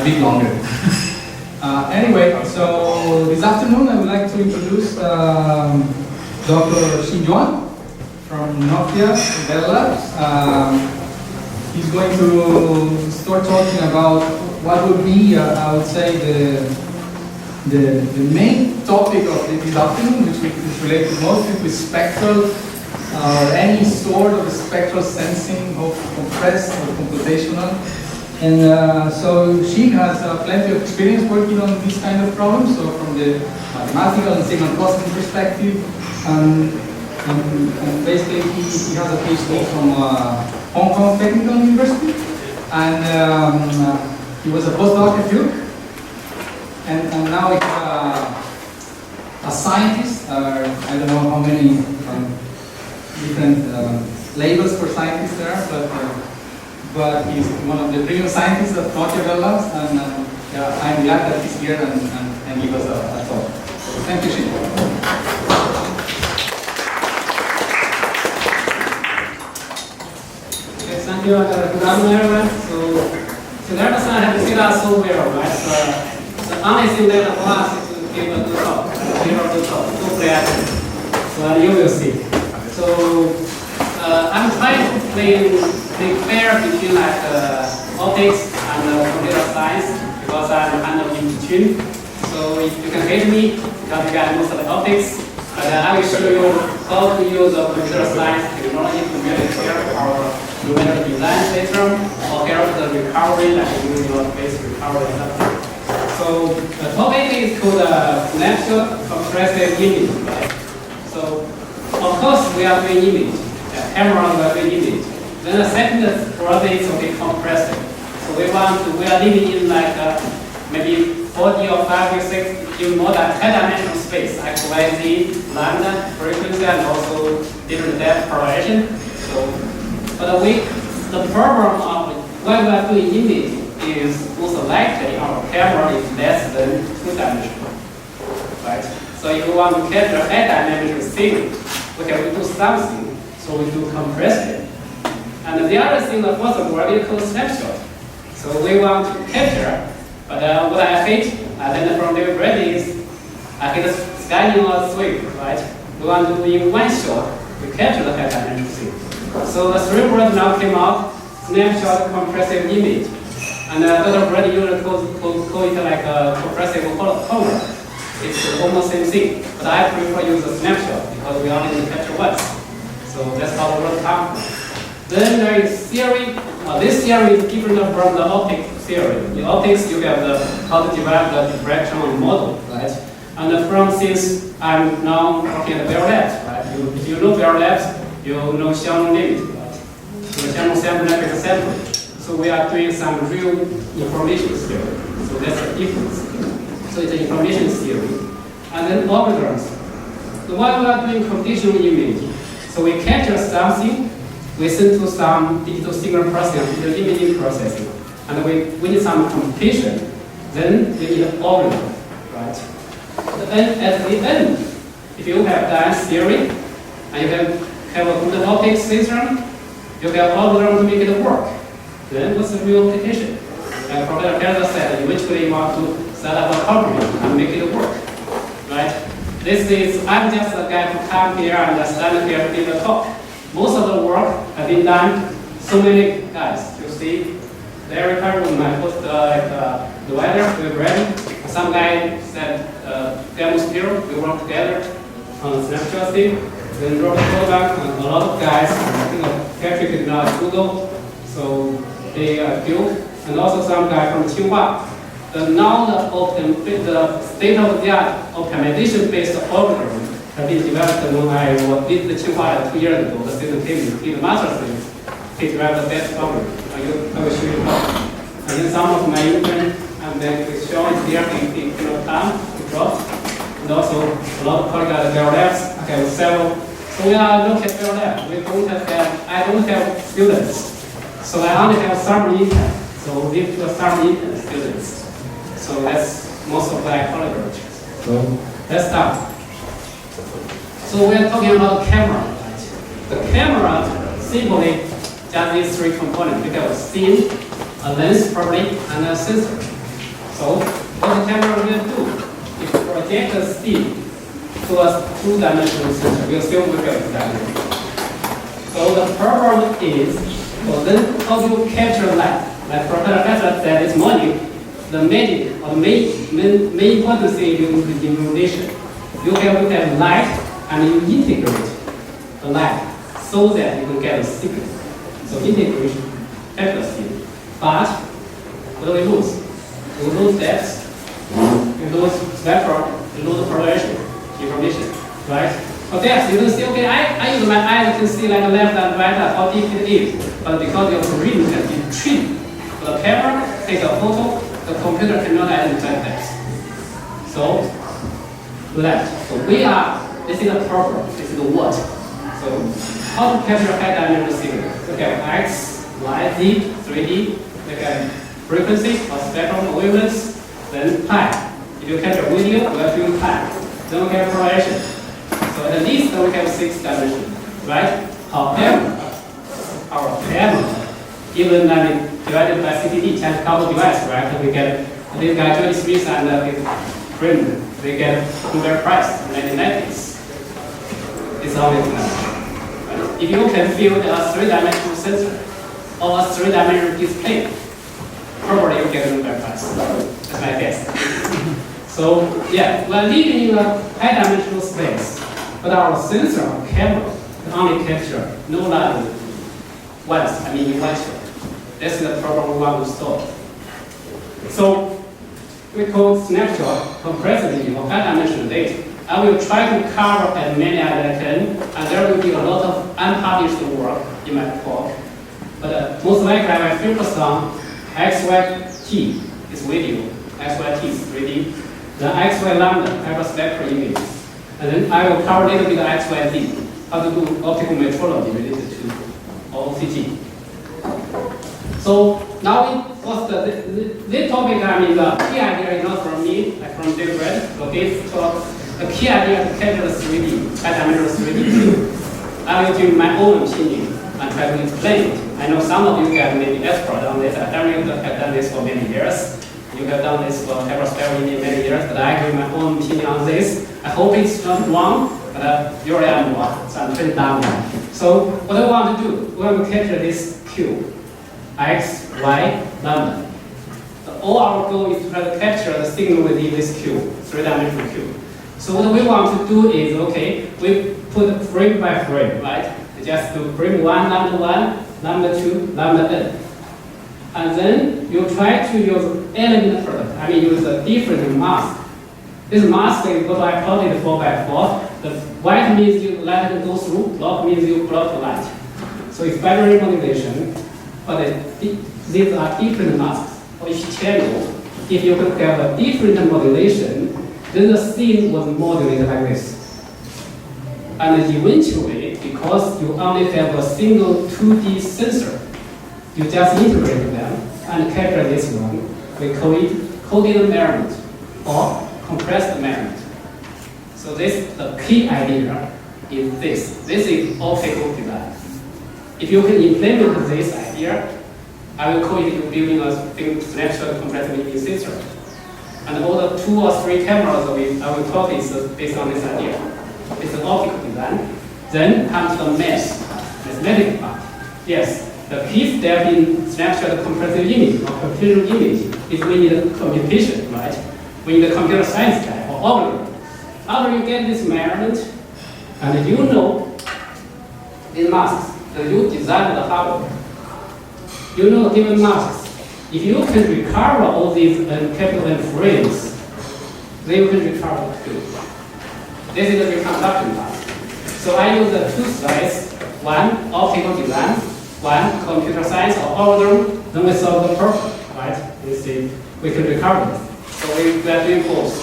bit longer. Anyway, so this afternoon I would like to introduce Dr. Xin Yuan from Nokia, Gallardo. He's going to start talking about what would be, I would say, the main topic of this afternoon, which is related mostly with spectral, any sort of spectral sensing of compressed or computational. And so she has plenty of experience working on these kind of problems, so from the mathematical and signal processing perspective. And basically he has a PhD from Hong Kong Technical University, and he was a postdoc at Duke, and now he's a scientist. I don't know how many different labels for scientists there are, but he's one of the premium scientists at Nokia Gallardo, and I'm glad that he's here and give us a talk. So thank you, Xin. Okay, thank you. Good afternoon, everyone. So let us have to see that so well, right? So the only thing that for us is to give a good talk, to present. So you will see. So I'm trying to make fair between like optics and computer science, because I'm kind of in between. So if you can hate me, because you got most of the optics, but I will show you how to use the computer science technology to really care our numerical design spectrum, or care the recovery, like using your base recovery and stuff. So the topic is called snapshot compressive image, right? So of course we are doing image. Camera we are doing image. Then the second project is okay, compressive. So we are living in like maybe 40 or 5 or 6, even more than 10-dimensional space, X, Y, Z, lambda, frequency, and also different depth correlation. So, but the problem of when we are doing image is most likely our camera is less than 2-dimensional, right? So if we want to capture 8-dimensional signal, we have to do something. So we do compressive. And the other thing, the fourth word is called snapshot. So we want to capture, but what I hate, then from the bread is, I hate scanning or sweep, right? We want to do in one shot, we capture the high-dimensional signal. So the three words now came out, snapshot, compressive image. And Dr. Brady usually call it like a compressive color. It's almost same thing, but I prefer use a snapshot because we only need to capture once. So that's how the word comes from. Then there is theory. This theory is different from the optics theory. In optics, you have the how to develop the diffraction model, right? And since I'm now working at Bell Labs, right? If you know Bell Labs, you know Shannon limit, right? So the Shannon sample is sample. So we are doing some real information theory. So that's the difference. So it's an information theory. And then algorithms. So while we are doing computational image, so we capture something, we send to some digital signal processing, digital imaging processing, and we need some computation. Then we need an algorithm, right? Then at the end, if you have done theory, and you have a good optics system, you have an algorithm to make it work. Then what's the real application? And Professor Gallardo said, eventually you want to set up a algorithm and make it work, right? I'm just a guy who come here and stand here to give a talk. Most of the work has been done, so many guys. You see, very careful when I put the weather, we're ready. Some guy said, Demos Bureau, we work together on snapshot thing. Then Robert Kodak and a lot of guys, I think Patrick is now at Google, so they built, and also some guy from Xin Yuan. Now the state-of-the-art optimization-based algorithm have been developed when I did the Xin Yuan 2 years ago. The student came to the master's thing. He developed the best algorithm. I will show you how. And then some of my interns, and then we show it here in time, we dropped. And also a lot of colleagues at Bell Labs. I have several. So we are not at Bell Labs. I don't have students. So I only have some interns. So we have some intern students. So that's most of my collaborators. So let's start. So we're talking about camera. The camera simply just these three components. We have a scene, a lens probably, and a sensor. So what the camera will do, if you project the speed to a two-dimensional sensor, you still will get two-dimensional. So the problem is, well, then how do you capture light? Like Professor said this morning, the magic or the main important thing is the illumination. You have to have light and you integrate the light so that you can get a signal. So integration, capture signal. But what do we lose? We lose depth, we lose spectrum, we lose correlation information, right? For depth, you can see, okay, I use my eyes to see like left and right how deep it is. But because your screen has been trimmed, the camera takes a photo, the computer cannot identify depth. So left. So this is a problem, this is the what. So how to capture high-dimensional signal? Look at X, Y, Z, 3D, look at frequency or spectrum wavelengths, then pi. If you capture video, we have to use pi. Then we have correlation. So at least we have 6 dimensions, right? However, our camera, even divided by CTD, channel couple device, right? We get this guy 23 and his friend, they get Nobel Prize in 1990s. It's always nice. Right? If you can build a 3-dimensional sensor or a 3-dimensional display, probably you get a Nobel Prize. That's my guess. So yeah, we're living in a high-dimensional space, but our sensor, our camera, can only capture no light once, in one shot. That's the problem we want to solve. So we call snapshot compressive or high-dimensional data. I will try to cover as many as I can, and there will be a lot of unpublished work in my talk. But most likely I will focus on XYT is video, XYT is 3D, then XY lambda hyperspectral images. And then I will cover a little bit of XYZ, how to do optical metrology related to OCT. So now this topic, the key idea is not from me, like from Dave Red. So this talk, the key idea is to capture the 3D, high-dimensional 3D view. I will give my own opinion and try to explain it. I know some of you guys may be expert on this. I have done this for many years. You have done this for hyperspectral in many years, but I give my own opinion on this. I hope it's not wrong, but usually I'm wrong, so I'm pretty down now. So what I want to do, we want to capture this cube, X, Y, lambda. So all our goal is to try to capture the signal within this cube, 3-dimensional cube. So what we want to do is, okay, we put frame by frame, right? We just do frame 1, lambda 1, lambda 2, lambda n. And then you try to use element product, use a different mask. This mask is what I plotted 4 by 4. The white means you let it go through, black means you block the light. So it's binary modulation, but these are different masks for each channel. If you could have a different modulation, then the scene was modulated like this. And eventually, because you only have a single 2D sensor, you just integrate them and capture this one. We call it coded measurement or compressed measurement. So the key idea is this. This is optical design. If you can implement this idea, I will call it building a snapshot compressive image sensor. And all the 2 or 3 cameras I will talk is based on this idea. It's an optical design. Then comes the mathematical part. Yes. The key step in snapshot compressive image or computational image is we need a computation, right? We need a computer science guy or algorithm. After you get this measurement, and you know these masks, and you design the hardware, you know given masks. If you can recover all these capital N frames, then you can recover the cube. This is the reconstruction part. So I use the 2 slides, one optical design, one computer science or algorithm, then we solve the problem, right? You see, we can recover this. So we are doing both.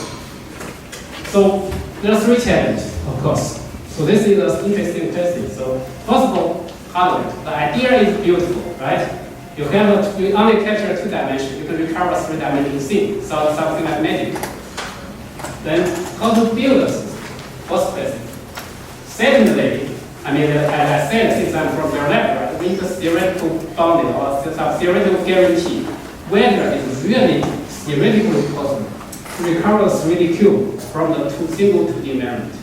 So there are 3 challenges, of course. So this is an interesting question. So first of all, hardware. The idea is beautiful, right? You only capture a 2 dimension. You can recover a 3-dimensional scene, so something like magic. Then how to build this? First question. Secondly, as I said, since I'm from your lab, right, we need a theoretical boundary or some theoretical guarantee whether it's really theoretically possible to recover 3D cube from the single 2D environment.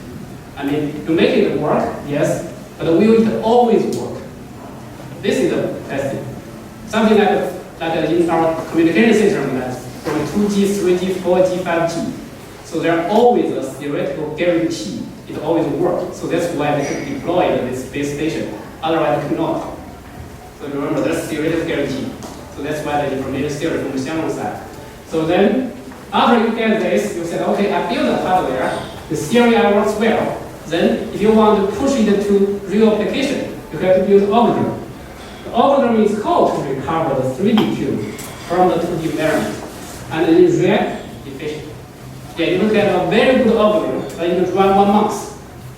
I mean, you make it work, yes, but will it always work? This is the testing. Something like in our communication system, that's from 2G, 3G, 4G, 5G. So there are always a theoretical guarantee it always works. So that's why they could deploy this base station. Otherwise, it cannot. So remember, there's theoretical guarantee. So that's why the information theory from the Xin Yuan side. So then, after you get this, you said, okay, I built the hardware, the theory works well. Then, if you want to push it into real application, you have to build algorithm. The algorithm is called to recover the 3D cube from the 2D environment, and it is react efficient. Yeah, you look at a very good algorithm, but you can run 1 month.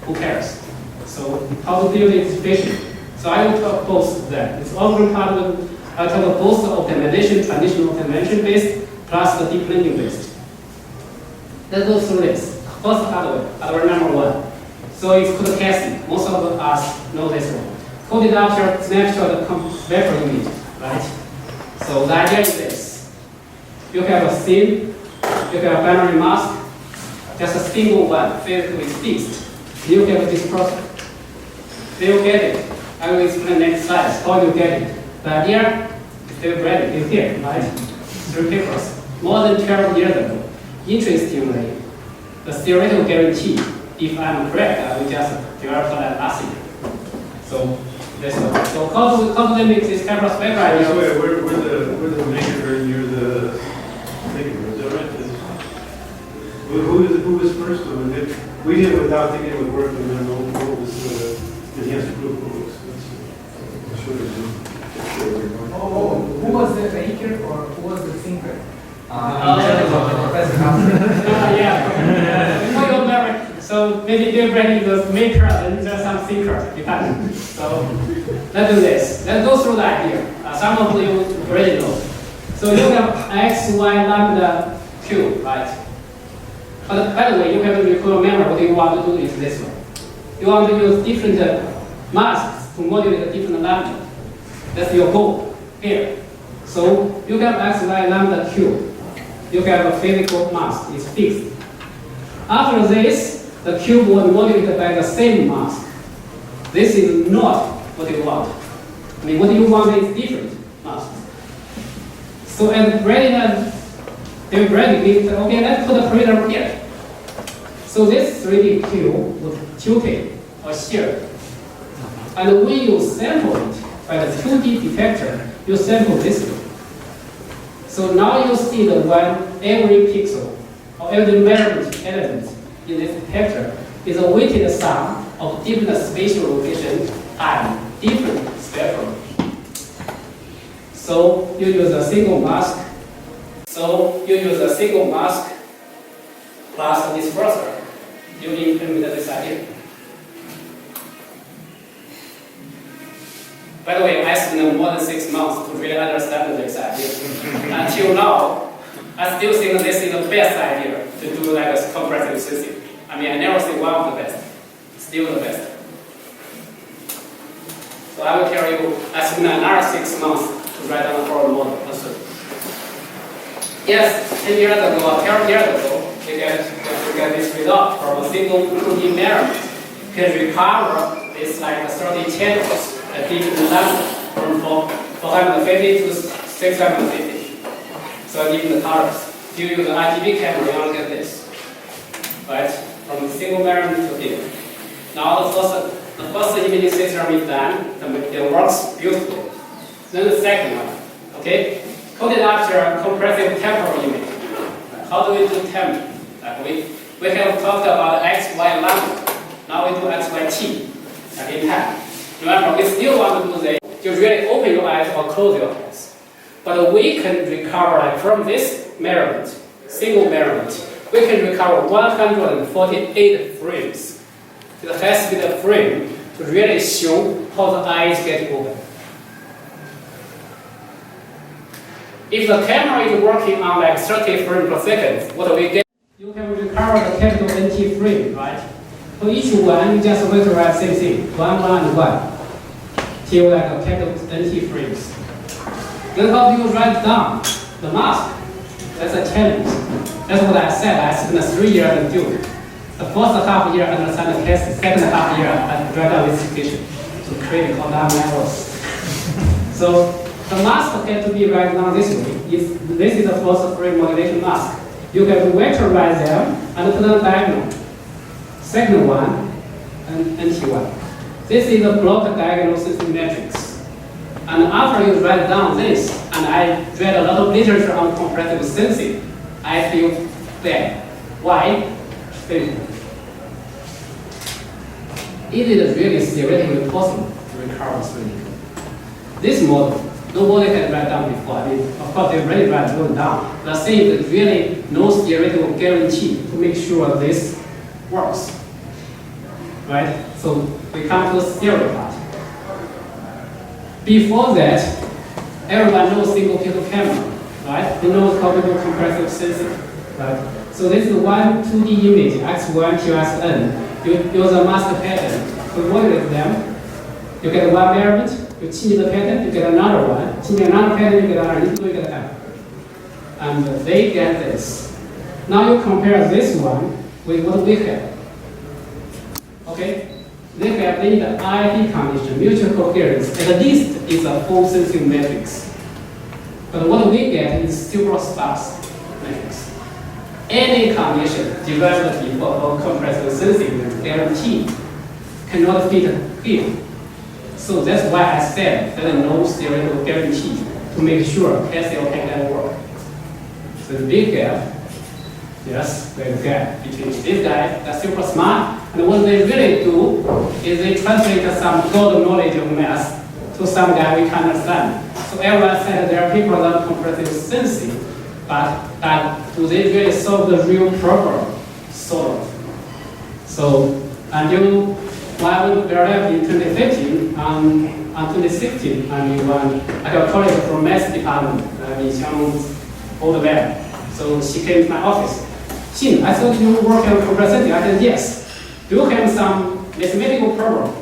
Who cares? So how to build it efficient? So I will talk both that. This algorithm part of I talk about both the optimization, traditional optimization based, plus the deep learning based. Let's go through this. First hardware number 1. So it's called casting. Most of us know this one. Coded after snapshot vector image, right? So the idea is this. You have a scene, you have a binary mask, just a single one, physically fixed. You have this process. Then you get it. I will explain next slide how you get it. The idea is still ready, is here, right? 3 papers, more than 12 years ago. Interestingly, the theoretical guarantee, if I'm correct, I will just develop that last year. So that's all. So how do they make this camera spec right now? We're the maker, you're the thinker, is that right? Who was first? We did it without thinking it would work, and then what was enhanced proof books. Who was the maker or who was the thinker? Yeah. So maybe different was maker and just some thinker. Depends. So let's do this. Let's go through the idea. Some of you already know. So you have x, y, lambda, q, right? But by the way, you have to remember what you want to do is this one. You want to use different masks to modulate different lambda. That's your goal here. So you have x, y, lambda, q. You have a physical mask, it's fixed. After this, the cube will be modulated by the same mask. This is not what you want. I mean, what you want is different masks. So at readiness, they're ready, okay, let's put a parameter here. So this 3D cube would tilt it or shear. And when you sample it by the 2D detector, you sample this way. So now you see the every pixel or every measurement element in this detector is a weighted sum of different spatial location and different spectrum. So you use a single mask. Plus a disperser. You implement this idea. By the way, I spent more than 6 months to really understand this idea. Until now, I still think this is the best idea to do like a compressive system. I mean, I never say one of the best. Still the best. So I will tell you, I spent another 6 months to write down the forward model. Yes, 10 years ago, 12 years ago, we get this result from a single 2D environment. Can recover this like 30 channels at different levels from 450 to 650. So I give you the colors. If you use an RGB camera, you will get this. Right? From single environment to here. Now the first imaging system is done. It works beautifully. Then the second one. Okay? Coded after compressive temporal image. How do we do temp? We have talked about x, y, lambda. Now we do x, y, t. Like in time. Remember, we still want to do this. You really open your eyes or close your eyes. But we can recover like from this measurement, single measurement, we can recover 148 frames. It has to be the frame to really show how the eyes get open. If the camera is working on like 30 frames per second, what do we get? You can recover the capital NT frame, right? For each one, you just vectorize same thing, 1, 1, and 1, till like a capital NT frames. Then how do you write down the mask? That's a challenge. That's what I said. I spent 3 years at Duke. The first half year I understand the case, second half year I write down this equation to create quantum networks. So the mask had to be written down this way. This is the first free modulation mask. You can vectorize them and put them diagonal. Second one, and NT1. This is a block diagonal system matrix. And after you write down this, and I read a lot of literature on compressive sensing, I feel bad. Why? Is it really theoretically possible to recover 3D? This model, nobody had write down before. I mean, of course, they already write it down. The thing is really no theoretical guarantee to make sure this works. Right? So we come to the theory part. Before that, everyone knows single pixel camera, right? They know couplable compressive sensing, right? So this is one 2D image, x1 to xn. You use a mask pattern to modulate them. You get one variant, you change the pattern, you get another one. Change another pattern, you get another, you get M. And they get this. Now you compare this one with what we have. Okay? They need an IIT condition, mutual coherence, at least is a full sensing matrix. But what we get is super sparse matrix. Any condition developed before compressive sensing is guaranteed cannot fit here. So that's why I said there is no theoretical guarantee to make sure SL can work. So the big gap, yes, there's a gap between these guys, they're super smart, and what they really do is they translate some gold knowledge of math to some guy we can understand. So everyone said there are people that are compressive sensing, but do they really solve the real problem? Sort of. So until when I went to Berlin in 2015, on 2016, I have a colleague from math department, old man. So she came to my office. Xin, I thought you work on compressive. I said, yes. Do you have some mathematical problem?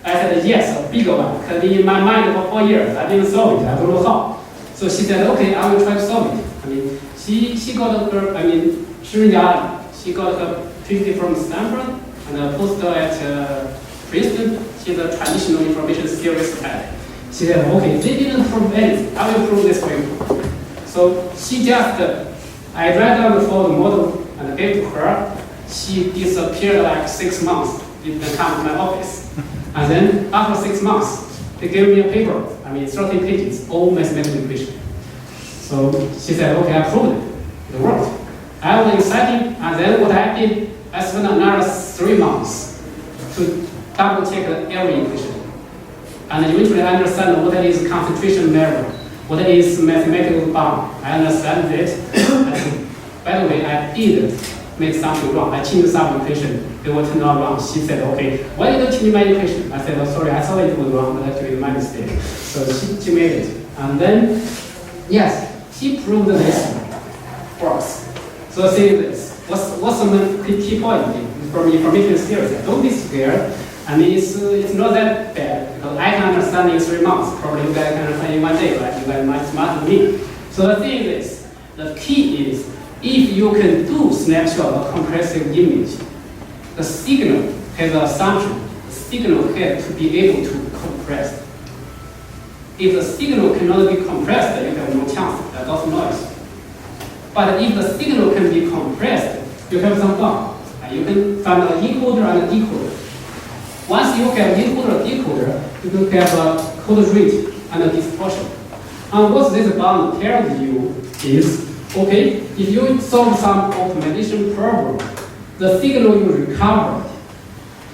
I said, yes, a big one. Because in my mind for 4 years, I didn't solve it. I don't know how. So she said, okay, I will try to solve it. I mean, she got her, Xin Yuan, she got her PhD from Stanford and a postdoc at Princeton. She's a traditional information theory type. She said, okay, they didn't prove anything. I will prove this for you. So she just, I write down the full model and gave to her. She disappeared like 6 months. Didn't come to my office. And then after 6 months, they gave me a paper. 30 pages, all mathematical equation. So she said, okay, I proved it. It worked. I was excited, and then what I did, I spent another 3 months to double check every equation. And eventually I understand what is concentration measure, what is mathematical bound. I understand it. By the way, I did make something wrong. I changed some equation. They were turned out wrong. She said, okay, why did you change my equation? I said, oh, sorry, I thought it was wrong, but actually my mistake. So she made it. And then, yes, she proved this works. So say this. What's the key point from information theory? Don't be scared. It's not that bad because I can understand in 3 months. Probably you guys can understand in 1 day, right? You guys are much smarter than me. So the thing is, the key is, if you can do snapshot of compressive image, the signal has an assumption. The signal has to be able to compress. If the signal cannot be compressed, you have no chance. That's also noise. But if the signal can be compressed, you have some bound. You can find an encoder and a decoder. Once you have encoder and decoder, you can have a code rate and a distortion. And what this bound tells you is, okay, if you solve some optimization problem, the signal you recover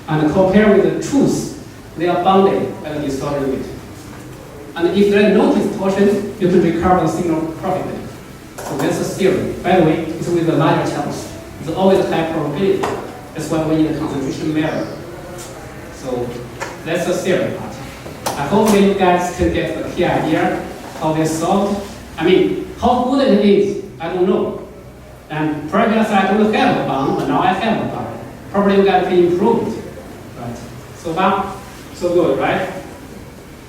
and compare with the truth, they are bounded by the distortion rate. And if there is no distortion, you can recover the signal perfectly. So that's a theory. By the way, it's with a larger chance. It's always a high probability. That's why we need a concentration measure. So that's the theory part. Hopefully you guys can get the key idea how they solved. How good it is, I don't know. And previously I don't have a bound, but now I have a bound. Probably you guys can improve it. Right? So far, so good, right?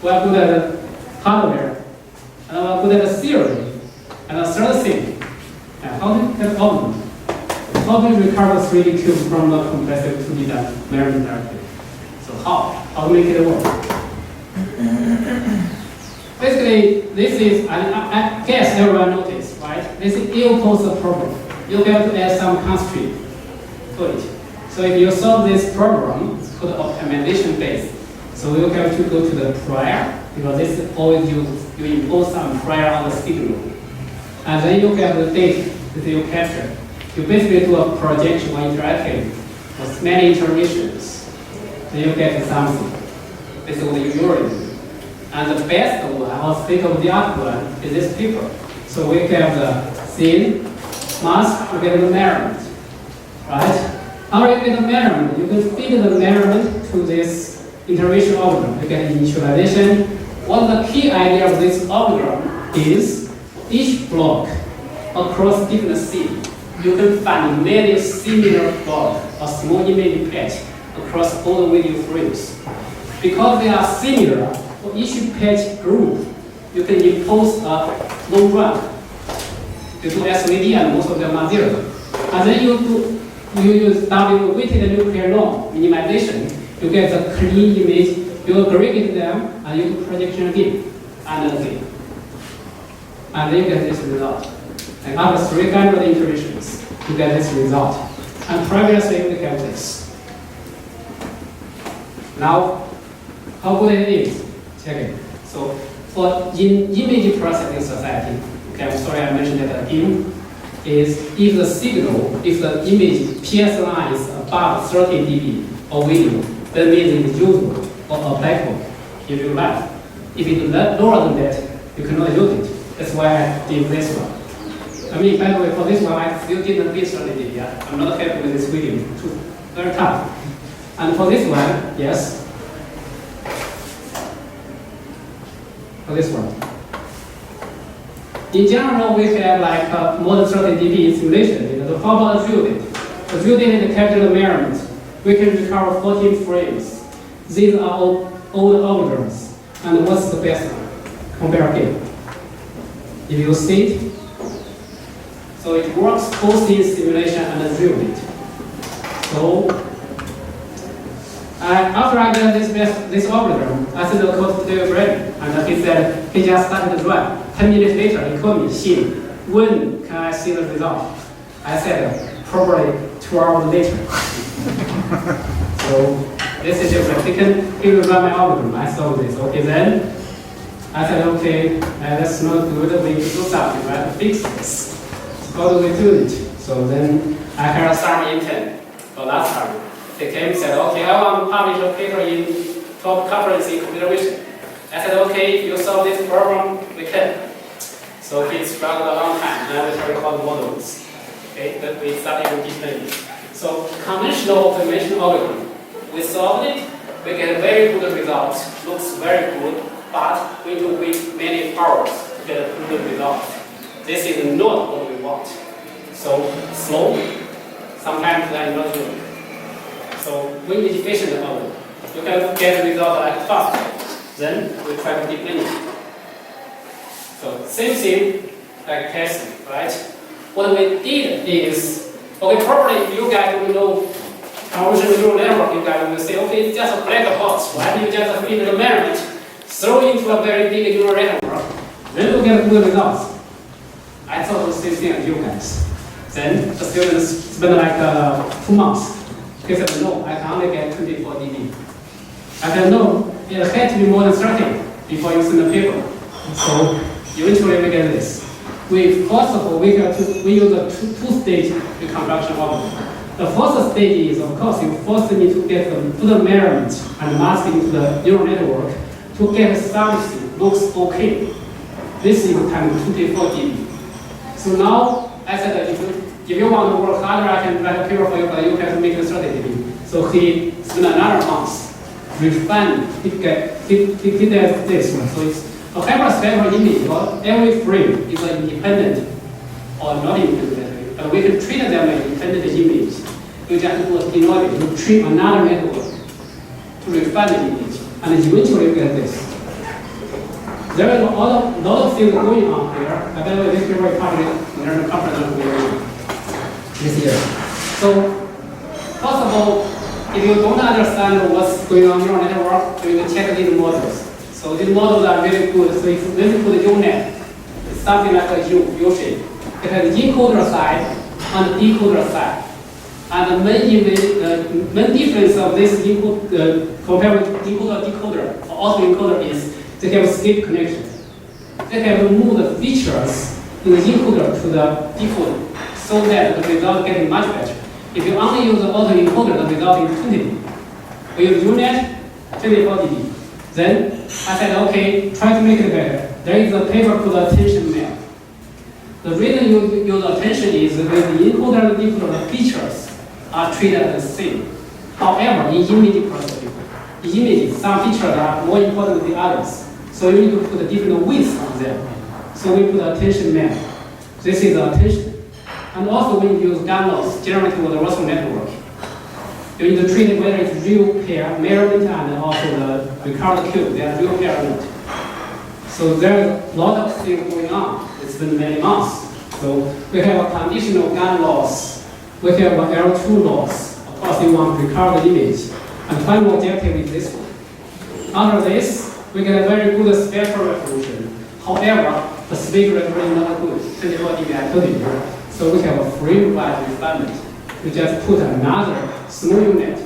We are good at hardware, and we are good at the theory. And the third thing, how do you get oven? How do you recover 3D cube from the compressive 2D measurement directly? So how to make it work? Basically, this is, I guess everyone noticed, right? This is ill-posed problem. You have to add some constraint to it. So if you solve this problem, it's called optimization base. So you have to go to the prior, because this is always you impose some prior on the signal. And then you have the data that you capture. You basically do a projection or interactive with many iterations. Then you get something. This is what you usually do. And the best one, or state of the art one, is this paper. So we have the thin mass, we get the measurement, right? How you get the measurement? You can feed the measurement to this iteration algorithm. You get initialization. One of the key idea of this algorithm is each block across different scene. You can find many similar blocks or small image patch across all the video frames. Because they are similar, for each patch group, you can impose a long run. You do SVD and most of them are zero. And then you use weighted nuclear norm minimization. You get the clean image, you aggregate them, and you do projection again and again. And then you get this result. And after 300 iterations, you get this result. And previously we have this. Now, how good it is? Check it. So, for image processing society, okay, I'm sorry I mentioned that again, is if the signal, if the image PS line is above 30 dB or video, that means it's usable or a black box if you like. If it's lower than that, you cannot use it. That's why I did this one. I mean, by the way, for this one, I still didn't beat 30 dB. Yeah? I'm not happy with this video. Too very tough. And for this one, yes. For this one. In general, we have like more than 30 dB in simulation. So how about the field data? The field data capture the measurement. We can recover 14 frames. These are all algorithms. And what's the best one? Compare again. If you see it, so it works both in simulation and real data. So after I got this algorithm, I sent the code to the brain, and he said he just started to run. 10 minutes later, he called me, Xin, when can I see the result? I said, probably 2 hours later. So this is different. He will run my algorithm. I saw this. Okay, then I said, okay, that's not good. We need to do something, right? To fix this. So how do we do it? So then I had a summer intern for last time. He came and said, okay, I want to publish a paper in top conference in computer vision. I said, okay, if you solve this problem, we can. So he struggled a long time, and I was record models. Okay, that we started with deep learning. So conventional automation algorithm, we solved it, we get a very good result, looks very good, but we need to wait many hours to get a good result. This is not what we want. So slow, sometimes that is not good. So we need efficient algorithm. You can get a result like fast. Then we try to deep learning. So same thing like testing, right? What we did is, okay, probably if you guys will know convolutional neural network, you guys will say, okay, it's just a black box. Why do you just feed the measurement, throw into a very big neural network, then you get good results? I thought the same thing as you guys. Then the students spent like 2 months. He said, no, I can only get 24 dB. I said, no, it had to be more than 30 before you send the paper. So eventually we get this. First of all, we use a two-stage reconstruction algorithm. The first stage is, of course, you first need to get the measurement and mask into the neural network to get something looks okay. This is times 24 dB. So now, I said that if you want to work harder, I can write a paper for you, but you have to make it 30 dB. So he spent another month refining. He did this one. So it's a hyperspectral image, but every frame is an independent or not independent. But we can treat them as independent image. You just do a denoiser, you treat another network to refine the image, and eventually you get this. There is a lot of things going on here. By the way, this paper is published internal component this year. So, first of all, if you don't understand what's going on in your network, you can check these models. So these models are very good. So if you put UNet, it's something like a U shape. It has the encoder side and the decoder side. And the main difference of this compared with decoder or autoencoder is they have skip connection. They have moved the features in the encoder to the decoder so that the result getting much better. If you only use the autoencoder, the result is 20 dB. We use UNet, 24 dB. Then I said, okay, try to make it better. There is a paper called attention map. The reason you use attention is because the encoder and the decoder features are treated as the same. However, in image processing, in images, some features are more important than the others. So you need to put a different weights on them. So we put attention map. This is the attention. And also when you use gun loss, generally for the Russell network, you need to treat it whether it's real pair, measurement, and also the Ricardo cube, they are real pair or not. So there's a lot of things going on. It's been many months. So we have a conditional gun loss. We have an L2 loss. Of course, you want to record the image. And final objective is this one. Under this, we get a very good spectral resolution. However, the spectral resolution is not good, 24 dB I told you. So we have a frame-wide refinement. We just put another small unit.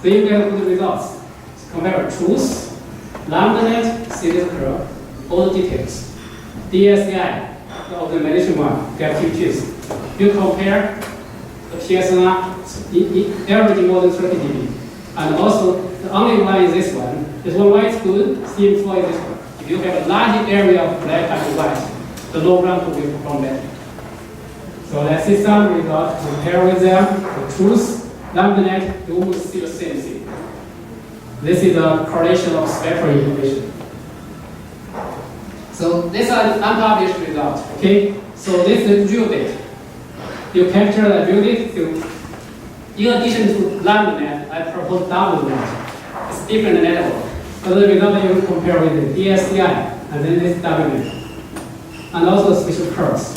Then you get good results. Compare truth, lambda net, series curve, all the details. DSI, the optimization one, get QQs. You compare the PSNR, averaging more than 30 dB. And also, the only one is this one. This one white is good, CM4 is this one. If you have a large area of black and white, the low rank will perform better. So let's see some results, compare with them. The truth, lambda net, you almost see the same thing. This is a correlation of spectral information. So this is an unpublished result, okay? So this is real data. You capture the real data. In addition to lambda net, I propose double net. It's different network. So the result you compare with the DSCI, and then this double net. And also special curves.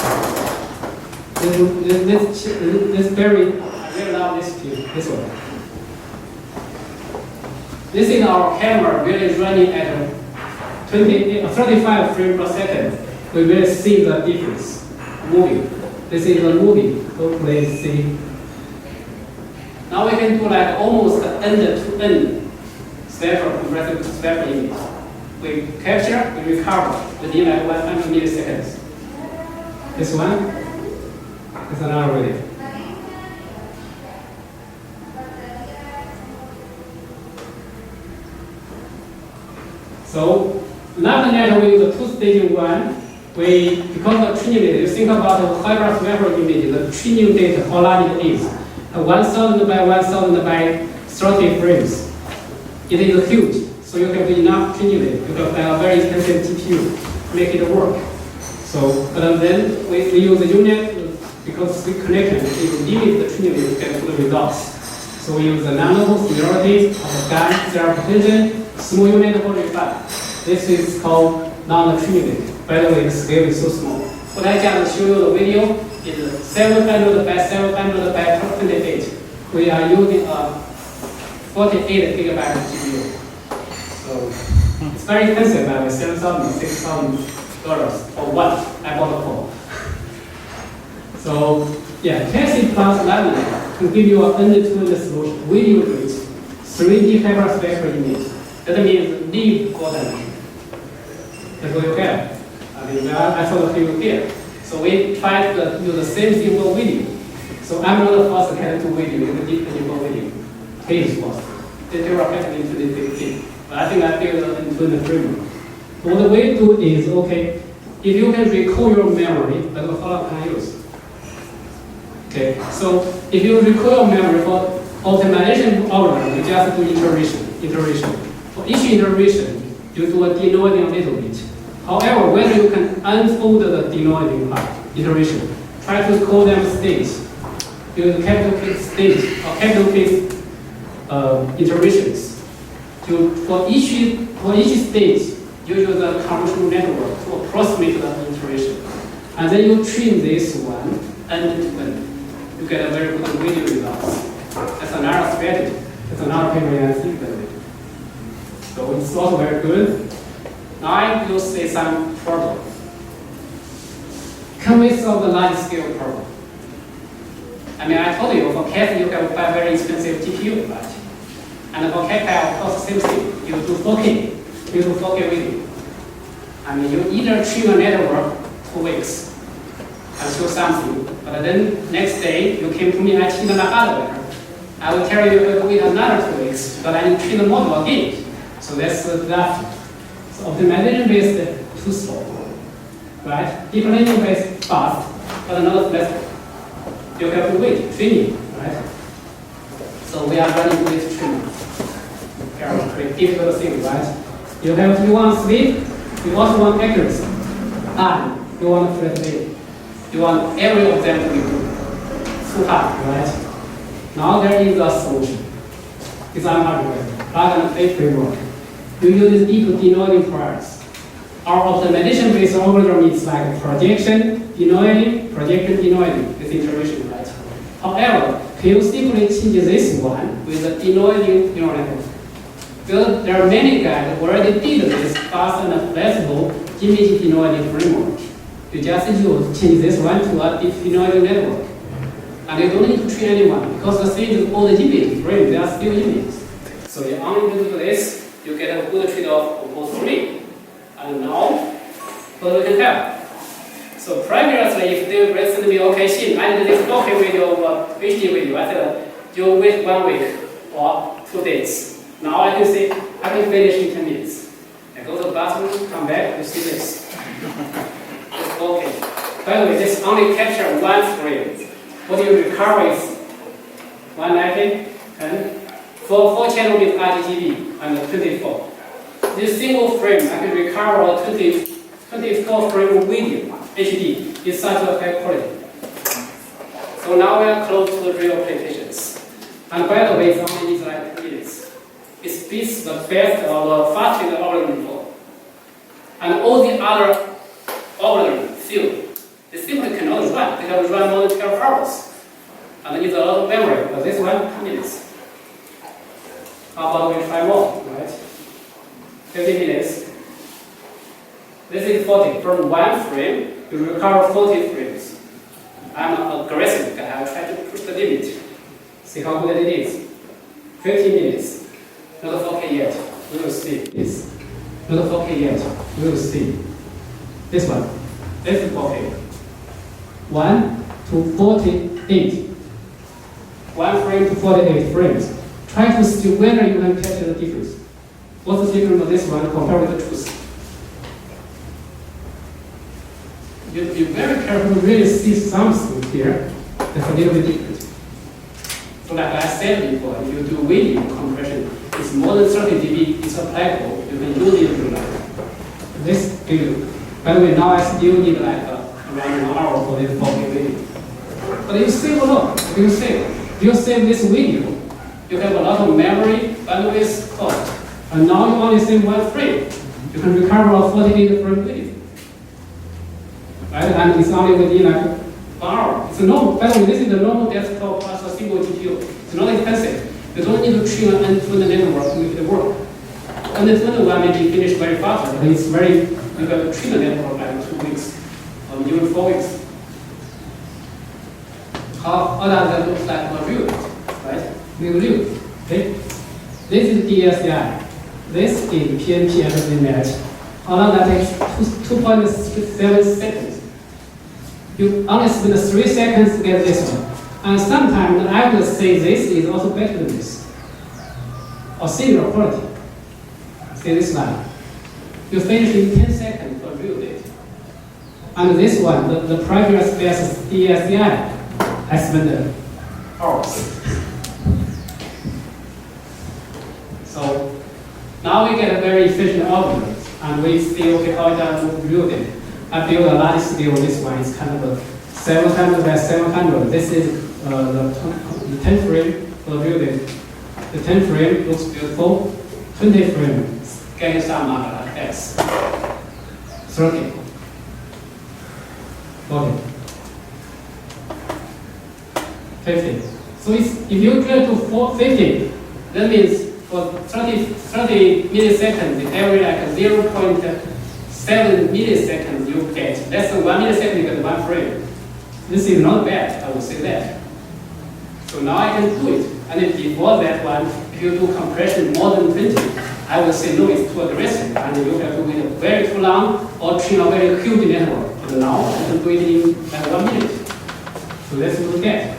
This very, I really love this view, this one. This is our camera really running at 35 frames per second. We will see the difference moving. This is a movie. Hopefully see. Now we can do like almost end-to-end spectral compressive spectral image. We capture, we recover within like 100 milliseconds. This one is another video. So lambda net we use a two-stage one. Because of training data, you think about the hybrid spectral image, the training data, how large it is. 1,000 by 1,000 by 30 frames. It is huge, so you have enough training data. You have a very expensive GPU to make it work. So, but then we use the unit because we connection, we limit the training data to get good results. So we use the nano similarities of gun, zero potential, small unit for refine. This is called non-training data. By the way, the scale is so small. What I just show you the video is 700 by 700 by 28. We are using a 48 gigabyte GPU. So it's very expensive, by the way, $7,000, $6,000 for what I bought for. So yeah, Cassie plus lambda can give you an end-to-end solution. Video rate, 3D hyperspectral image. That means leave coordinate. That's what you get. I mean, I told you here. So we try to do the same thing for video. So I'm not the first guy to video, it's a different for video. He is first. They were getting into the big thing. But I think I built into the framework. What the way to do is, okay, if you can recall your memory, that's what follow can use. Okay, so if you recall your memory for optimization algorithm, you just do iteration. For each iteration, you do a denoising a little bit. However, whether you can unfold the denoising part, iteration, try to call them states. Use capital K state or capital K iterations. For each stage, you use a convolutional network to approximate the iteration. And then you trim this one end to end. You get a very good video results. That's another strategy. That's another paper you can think of it. So it's also very good. Now I will say some problem. Can we solve the large scale problem? I mean, I told you for CAD you can buy very expensive GPU, right? And for CAD, of course, same thing. You do 4K. You do 4K video. I mean, you either trim a network 2 weeks and show something, but then next day you came to me, I trim the hardware. I will tell you to wait another 2 weeks, but I need to trim the model again. So that's that. So optimization-based too slow, right? Deep learning-based fast, but not flexible. You have to wait, training, right? So we are running with training. Very difficult thing, right? You want speed, you also want accuracy, and you want flexibility. You want every of them to be good. Too hard, right? Now there is a solution. Design hardware, plug and play framework. You use deep denoising parts. Our optimization-based algorithm is like projection, denoising, with integration, right? However, can you simply change this one with the denoising neural network? Because there are many guys who already did this fast and flexible image denoising framework. You just change this one to a deep denoising network. And you don't need to train anyone because the same is all the image frame, they are still images. So you only do this, you get a good trade-off of both three. And now, what we can have. So previously, if they send me, okay, Xin, I need this 4K video or HD video, I said, you wait 1 week or 2 days. Now I can say, I can finish in 10 minutes. I go to the bathroom, come back, you see this. It's okay. By the way, this only capture 1 frame. What you recover is 190 and 4 channel with RGB and 24. This single frame, I can recover a 24 frame video, HD, is such a high quality. So now we are close to the real applications. And by the way, it only needs like 10 minutes. It beats the best or the fastest algorithm before. And all the other algorithms fail. They simply cannot run. They can run more than 12 hours. And it needs a lot of memory, but this one, 10 minutes. How about we try more, right? 50 minutes. This is 40. From 1 frame, you recover 40 frames. I'm an aggressive guy. I'll try to push the limit. See how good it is. 50 minutes. Not 4K yet. We will see this. Not 4K yet. We will see. This one. This is 4K. 1 to 48. 1 frame to 48 frames. Try to see whether you can capture the difference. What's the difference of this one compared with the truth? You have to be very careful to really see something here that's a little bit different. So like I said before, if you do video compression, it's more than 30 dB, it's applicable. You can use it to like this video. By the way, now I still need like around 1 hour for this 4K video. But you save a lot. You save this video. You have a lot of memory, bandwidth, cost. And now you only save 1 frame. You can recover a 48 frame video. Right? And it's only within like 1 hour. It's normal. By the way, this is the normal desktop plus a single GPU. It's not expensive. You don't need to train an end-to-end network to make it work. End-to-end one may be finished very fast, but it's very, you have to train the network like 2 weeks or even 4 weeks. How does that look like for real? Right? We will do. Okay? This is DSCI. This is PNP and match. How long that takes? 2.7 seconds. You only spend 3 seconds to get this one. And sometimes I would say this is also better than this. Or similar quality. See this line. You finish in 10 seconds for real data. And this one, the previous versus DSCI, I spent hours. So now we get a very efficient algorithm, and we see okay how it does real data. I built a large scale. This one is kind of a 700 by 700. This is the 10 frame for the real data. The 10 frame looks beautiful. 20 frame getting some X. 30. Okay. 50. So if you drill to 50, that means for 30 milliseconds, every like 0.7 milliseconds you get less than 1 millisecond you get one frame. This is not bad, I would say that. So now I can do it. And then before that one, if you do compression more than 20, I will say no, it's too aggressive, and you have to wait very too long or train a very huge network. But now I can do it in like 1 minute. So let's look at.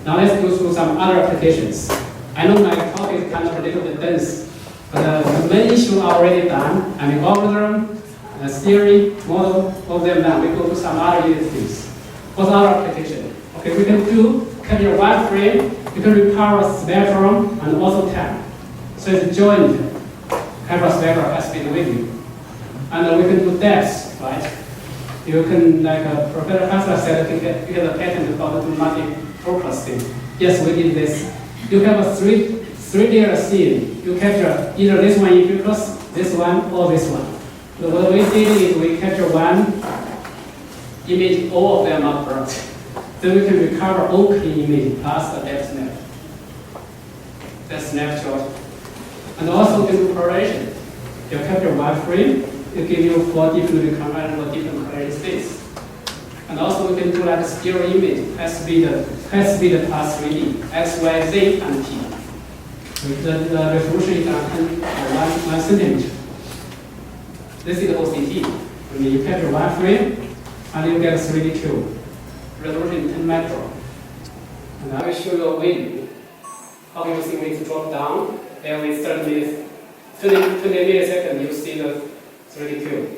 Now let's go through some other applications. I know my talk is kind of a little bit dense, but the main issue are already done. I mean, algorithm, theory, model, all of them done. We go to some other utilities. What's our application? Okay, we can do capture one frame, you can recover spectrum and also time. So it's joined camera spectrum has been with you. And we can do depth, right? You can, like Professor Hassler said, you get a patent called multi-purpose. Yes, we did this. You have a three-layer scene. You capture either this one in focus, this one, or this one. So what we did is we capture one image, all of them are burnt. Then we can recover all clean image plus the depth snap. That's snapshot. And also we can do correlation. You capture one frame, it gives you 4 different recombinant or different clarity states. And also we can do like a stereo image, has speed plus 3D, X, Y, Z, and T. The resolution is 1 centimeter. This is the OCT. I mean, you capture one frame, and you get a 3D cube. Resolution 10 micron. And I will show you a video. How you see it drop down, and with 20 milliseconds, you see the 3D cube.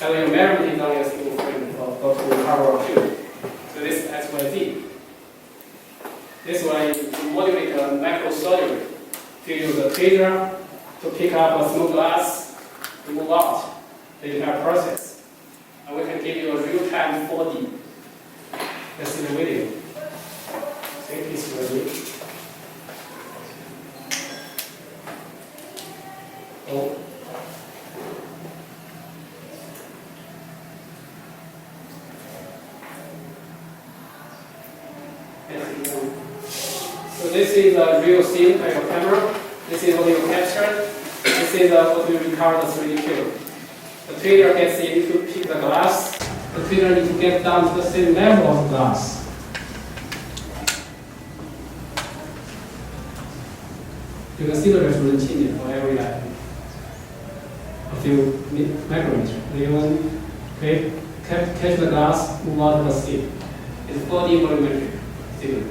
And your measurement is only a single frame for to recover a cube. So this is X, Y, Z. This one, you modulate a microsurgery to use a tweezer to pick up a small glass to move out the entire process. And we can give you a real-time 4D. Let's see the video. Take this ready. Oh. So this is a real scene by your camera. This is what you captured. This is what you recover the 3D cube. The tweezer gets in to pick the glass. The tweezer needs to get down to the same level of glass. You can see the resolution changing for every like a few micrometers. You catch the glass, move out of the scene. It's 4D volumetric signal.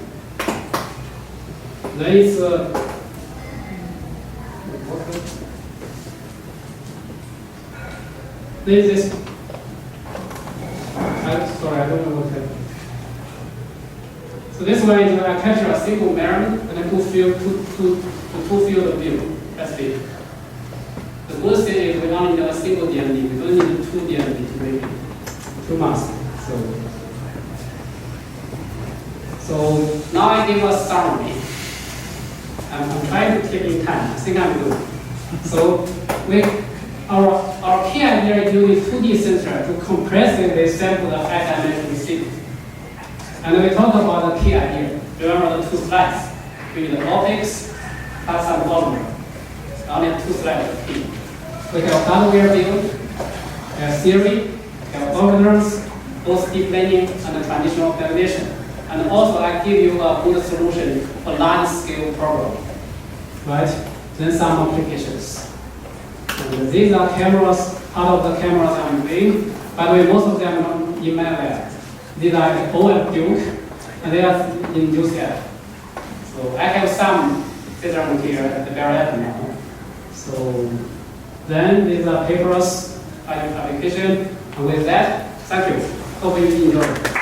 Then it's this. Sorry, I don't know what happened. So this one is I capture a single measurement and then two field of view. That's it. The good thing is we only need a single DMD. We don't need 2 DMD to make it. 2 masks. So now I give a summary. I'm trying to keep in time. I think I'm good. So our key idea is using 2D sensor to compress the sample of high-dimensional signal. And we talk about the key idea. Remember the 2 slides. We need the optics plus some polymer. Only 2 slides of key. We have hardware build, we have theory, we have algorithms, both deep learning and traditional optimization. And also I give you a good solution for large-scale problem. Right? Then some applications. And these are cameras, part of the cameras I'm doing. By the way, most of them are in my lab. These are all at Duke, and they are in UCF. So I have some systems here at the Bell Lab now. So then these are papers, application. And with that, thank you. Hope you enjoy.